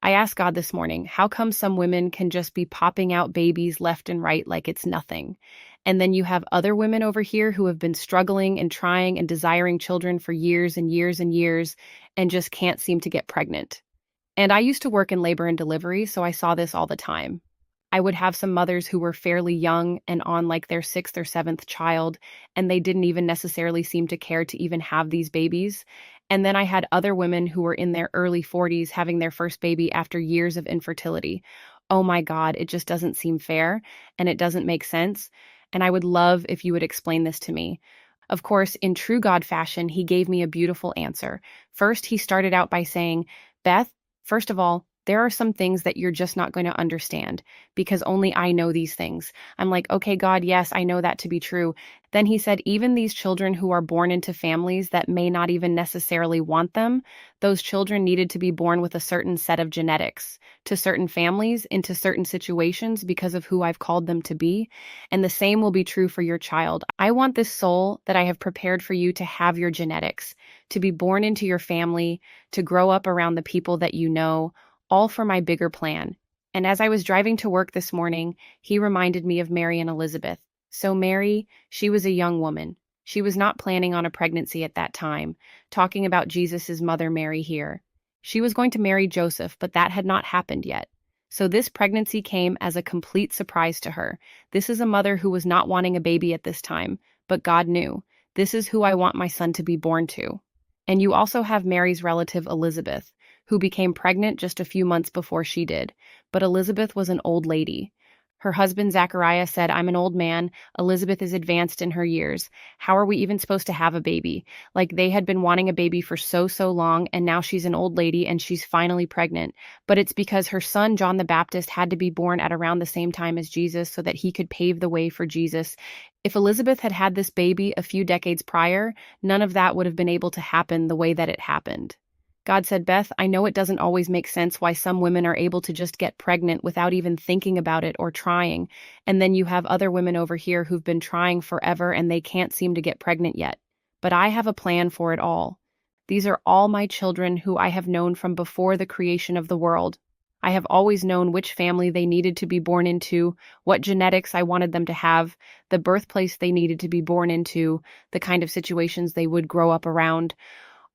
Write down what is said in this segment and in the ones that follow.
I asked God this morning, how come some women can just be popping out babies left and right like it's nothing? And then you have other women over here who have been struggling and trying and desiring children for years and years and years and just can't seem to get pregnant. And I used to work in labor and delivery, so I saw this all the time. I would have some mothers who were fairly young and on like their sixth or seventh child, and they didn't even necessarily seem to care to even have these babies. And then I had other women who were in their early 40s having their first baby after years of infertility. Oh my God, it just doesn't seem fair and it doesn't make sense. And I would love if you would explain this to me. Of course, in true God fashion, he gave me a beautiful answer. First, he started out by saying, Beth, first of all, there are some things that you're just not going to understand because only I know these things. I'm like, okay, God, yes, I know that to be true. Then he said, even these children who are born into families that may not even necessarily want them, those children needed to be born with a certain set of genetics to certain families into certain situations because of who I've called them to be. And the same will be true for your child. I want this soul that I have prepared for you to have your genetics, to be born into your family, to grow up around the people that you know, all for my bigger plan. And as I was driving to work this morning, he reminded me of Mary and Elizabeth. So Mary, she was a young woman. She was not planning on a pregnancy at that time, talking about Jesus' mother Mary here. She was going to marry Joseph, but that had not happened yet. So this pregnancy came as a complete surprise to her. This is a mother who was not wanting a baby at this time, but God knew. This is who I want my son to be born to. And you also have Mary's relative Elizabeth, who became pregnant just a few months before she did. But Elizabeth was an old lady. Her husband Zachariah said, I'm an old man. Elizabeth is advanced in her years. How are we even supposed to have a baby? Like they had been wanting a baby for so long, and now she's an old lady and she's finally pregnant. But it's because her son John the Baptist had to be born at around the same time as Jesus so that he could pave the way for Jesus. If Elizabeth had had this baby a few decades prior, none of that would have been able to happen the way that it happened. God said, Beth, I know it doesn't always make sense why some women are able to just get pregnant without even thinking about it or trying. And then you have other women over here who've been trying forever and they can't seem to get pregnant yet. But I have a plan for it all. These are all my children who I have known from before the creation of the world. I have always known which family they needed to be born into, what genetics I wanted them to have, the birthplace they needed to be born into, the kind of situations they would grow up around.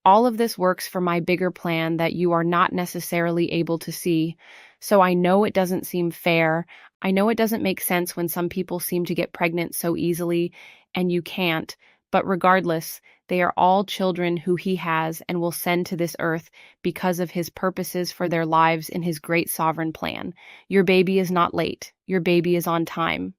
All of this works for my bigger plan that you are not necessarily able to see. So I know it doesn't seem fair. I know it doesn't make sense when some people seem to get pregnant so easily and you can't. But regardless, they are all children who he has and will send to this earth because of his purposes for their lives in his great sovereign plan. Your baby is not late. Your baby is on time.